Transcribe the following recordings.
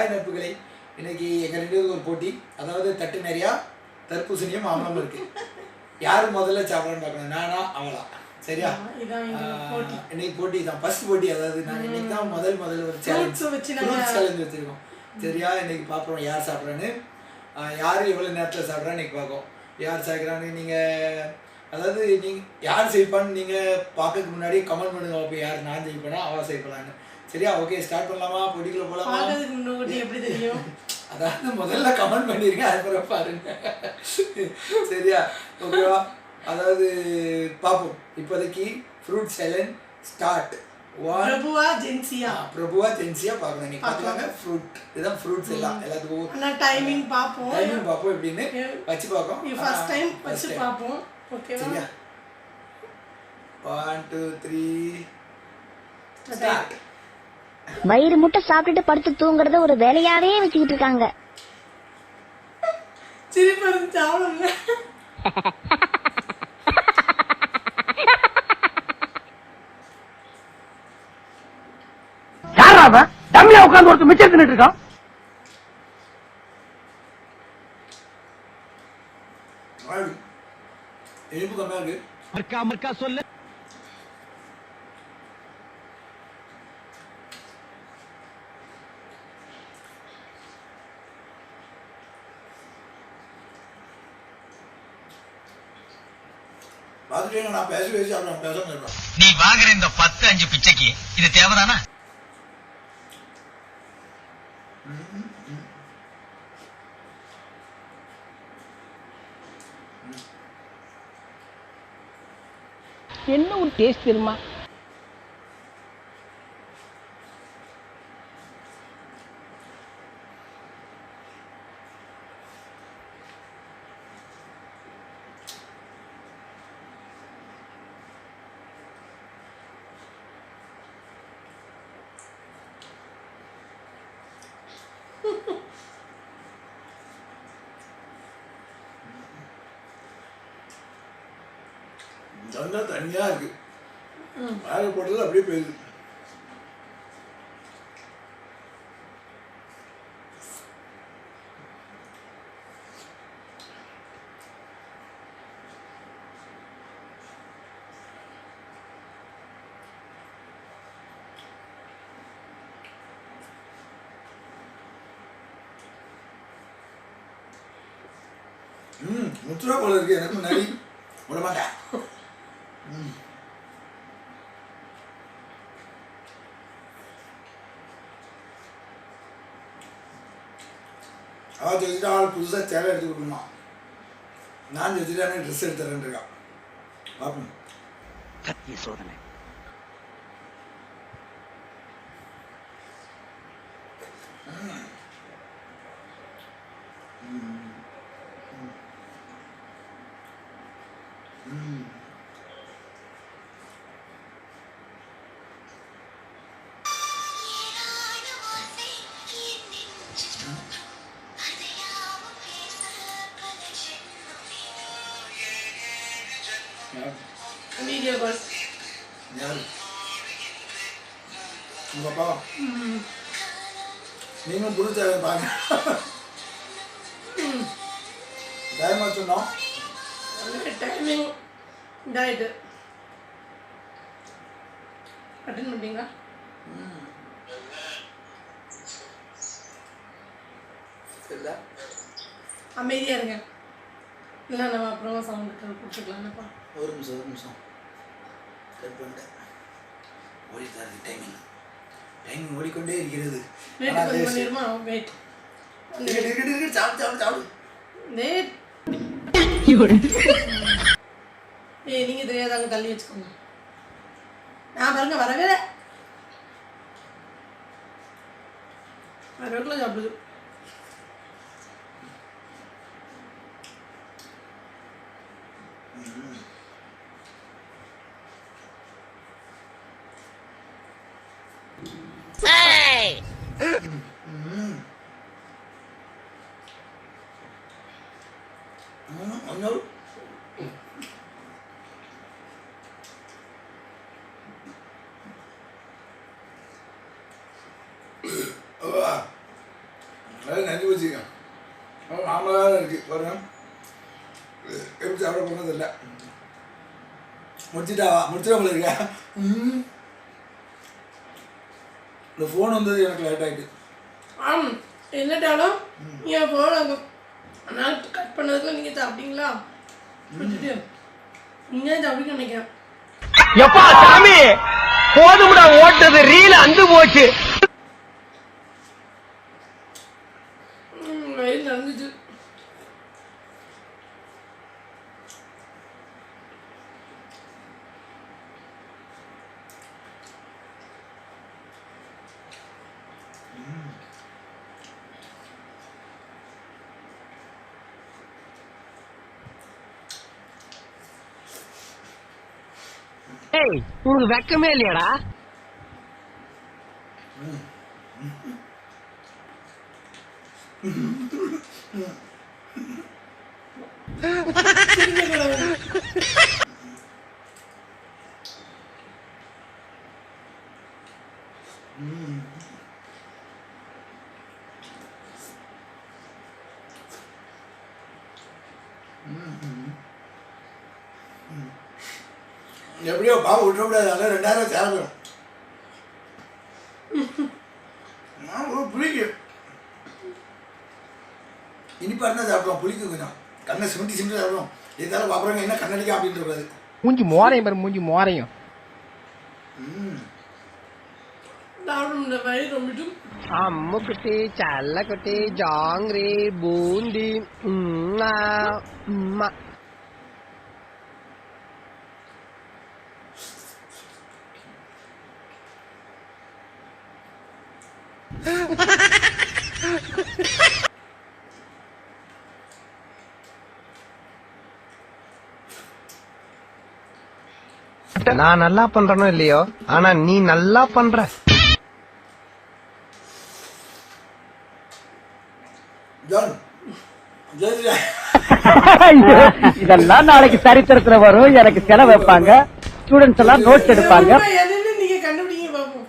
Hi நட்புகளை, இன்னைக்கு எங்கள் 2 பேருக்கு ஒரு போட்டி. அதாவது தட்டு நிறையா தர்பூசணியும் மாம்பழமும் இருக்கு. யார் முதல்ல சாப்பிடணும்னு பார்க்கணும், நானா அவளா? சரியா? இன்னைக்கு போட்டி தான், ஃபர்ஸ்ட் போட்டி. அதாவது நாங்கள் இன்னைக்கு தான் முதல் ஒரு சேலஞ்ச் வச்சுருக்கோம். சரியா? இன்னைக்கு பார்ப்போம் யார் சாப்பிட்றான்னு, யார் எவ்வளோ நேரத்தில் சாப்பிட்றான்னு இன்னைக்கு பார்ப்போம். யார் சாப்பிட்றான்னு நீங்கள், அதாவது நீங்கள் யார் செய்ப்பான்னு நீங்கள் பார்க்கறதுக்கு முன்னாடி கமெண்ட் பண்ணுங்க. அப்போ யார் நான் செய்ப்பேனா அவள் செய்யப்பலான்னு. சரியா? ஓகே, ஸ்டார்ட் பண்ணலாமா? போட்டிக்குள்ள போகலாமா? எப்படி தெரியும்? அதாவது முதல்ல கமெண்ட் பண்ணிருங்க, அதுக்கப்புறம் பாருங்க. சரியா? ஓகேவா? அதாவது பார்ப்போம். இப்போதைக்கு ஃப்ரூட் சேலஞ்ச் ஸ்டார்ட். பிரபுவா ஜென்சியா பார்க்கணும். நீ பார்த்துக்காங்க. ஃப்ரூட் இதுதான், ஃப்ரூட்ஸ் எல்லாம் எல்லாத்துக்கும் டைமிங் பார்ப்போம் எப்படின்னு வச்சு பார்ப்போம். ஃபர்ஸ்ட் டைம் வச்சு பார்ப்போம். ஓகேவா? சரியா? 1 2 3 ஸ்டார்ட். வயிறு முட்டை சாப்பிட்டுட்டு படுத்து தூங்குறத ஒரு வேலையாவே வச்சுக்கிட்டு இருக்காங்க. டம்மியா உட்கார்ந்து ஒருத்தர் மிச்சம் தின்னுட்டு இருக்கான். இனிப்பு கம்மியா இருக்கு. மர்க்கா சொல்லு. நான் பேசி சாப்பிடுறேன். நீ வாங்குற இந்த 10-5 பிச்சைக்கு இது தேவைதானா? என்ன ஒரு டேஸ்ட் தெரியுமா? தனியா இருக்கு. வாயில் போட்டது அப்படியே போயிடுது. முத்துரா போல இருக்கு. எனக்கு முன்னாடி விட மாட்டேன். அவள் ஜெயிச்சுட்டு ஆள் புதுசாக சேலை எடுத்து கொடுக்கணுமா, நான் ஜெயிச்சுட்டு ட்ரெஸ் எடுத்துறேன் இருக்கா. பார்ப்போம். சத்திய சோதனை. வீடியோ கால் யாரு? உங்க அப்பா? நீங்களும் புது தேவை பாருங்க. டைம் வச்சுருந்தோம். டைமிங் இதாயிட்டு அட்டன் பண்ணிட்டீங்களா? அமைதியா இருங்க. இல்லை நம்ம அப்புறமா சவுண்ட் கொடுத்துக்கலாம்ப்பா. ஒரு நிமிஷம் கட் பண்ணிட்டேன். ஓடிட்டு இருக்கு. டைமிங் ஓடிக்கொண்டே இருக்கிறது. நீங்க தெரியாதாங்க, தள்ளி வச்சுக்கோங்க. நான் பாருங்க வரவே வரவேற்கலாம் சாப்பிடுது. அது நஞ்சு வச்சுக்க மாமலாக இருக்குது பாருங்க எப்படி சாப்பிட போகிறது இல்லை முடிச்சிட்டா இருக்கா இந்த ஃபோன் வந்தது எனக்கு லேட் ஆகிட்டு ஆம் என்னட்டாலும் என் ஃபோன் நான் கட் பண்ணதுக்குள்ள நீங்கள் சாப்பிட்டீங்களா விட்டுட்டு நீங்கள் சாப்பிட்டு நினைக்கிறேன் எப்பா சாமி போதும்டா ஓட்டது ரீல அந்து போச்சு. வயிறு நடந்துச்சு. ஏய் உனக்கு வெக்கமே இல்லையாடா? எப்படியோ பாவம் விட்டுற கூடாது அதில் 2000 சேர போயிடும் புளிக்கு இனிப்பா இருந்தால் சாப்பிடுவோம் புளிக்கு கொஞ்சம் கண்ணை சிமிட்டி சாப்பிடுவோம் இருந்தாலும் பாப்புறாங்க என்ன கண்ணடிக்கா அப்படின்ற கூடாது மூஞ்சி மோரையும் பாரு மூஞ்சி மோரையும் வயிறு ரொம்பிட்டும் அம்முக்குட்டி சல்லக்குட்டி ஜாங்கிரி பூந்தி நான் நல்லா பண்றனோ இல்லையோ ஆனா நீ நல்லா பண்ற. இதெல்லாம் நாளைக்கு சரித்திரத்துல வரும். எனக்கு செலவு வைப்பாங்க, ஸ்டூடெண்ட்ஸ் எல்லாம் நோட்ஸ் எடுப்பாங்க. நீங்க கண்டுபிடிங்க பாப்போம்.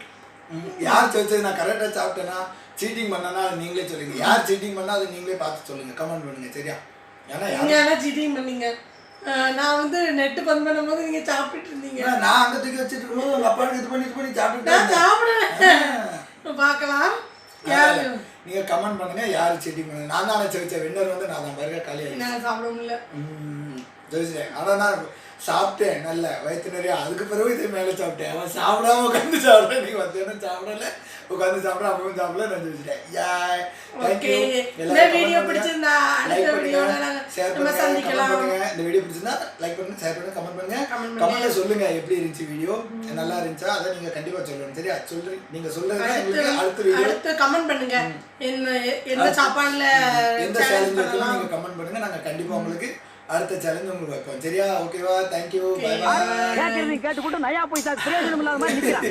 யார் சேர்த்து நான் கரெக்டா சாப்பிட்டேன்னா சீட்டிங் பண்ணனா நீங்களே சொல்லுங்க. யார் சீட்டிங் பண்ணா அதை நீங்களே பார்த்து சொல்லுங்க, கமெண்ட் பண்ணுங்க. சரியா? ஏன்னா சீட்டிங் பண்ணீங்க. நான் வந்து நெட் பந்த் பண்ணும்போது நீங்க சாப்பிட்டு இருந்தீங்க. நான் அங்க தூக்கி வச்சிட்டு இருக்கும்போது உங்க அப்பா இது பண்ணி சாப்பிட்டு பார்க்கலாம். நீங்க கமெண்ட் பண்ணுங்க யாரு சீட்டிங் பண்ணுங்க. நான் தானே ஜெயிச்சேன். வின்னர் வந்து நான் தான். பாருங்க காலியா நான் சாப்பிட முடியல. ஜெயிச்சேன். அதான் நான் சாப்பிட்டேன் நல்ல வயிற்று நிறையா. அதுக்கு பிறகு இதே மேலே சாப்பிட்டேன். அவன் சாப்பிடாம உட்காந்து சாப்பிட்றேன். நீங்க வந்து சாப்பிடல உட்காந்து சாப்பிட அப்பவும் சாப்பிடல. நான் ஜெயிச்சிட்டேன். இந்த வீடியோ பிடிச்சிருந்தா அடுத்த வீடியோல நம்ம சந்திக்கலாம். இந்த வீடியோ பிடிச்சிருந்தா லைக் பண்ணுங்க, ஷேர் பண்ணுங்க, கமெண்ட் பண்ணுங்க. கமெண்ட்ல சொல்லுங்க எப்படி இருந்துச்சு வீடியோ, நல்லா இருந்துச்சா அதை நீங்க கண்டிப்பா சொல்லணும். சரியா? சொல்றீங்க நீங்க சொல்றது அடுத்த வீடியோ அடுத்து கமெண்ட் பண்ணுங்க. என்ன சாப்பாடுல எந்த சேலஞ்ச் வைக்கலாம் நீங்க கமெண்ட் பண்ணுங்க. நாங்க கண்டிப்பா உங்களுக்கு அடுத்த சேலஞ்ச் உங்களுக்கு வைப்போம். சரியா? ஓகேவா? தேங்க்யூ. Bye bye. கேட்டு கூட நயா போய் பிரயோஜனம் இல்லாத மாதிரி நிக்கிறேன்.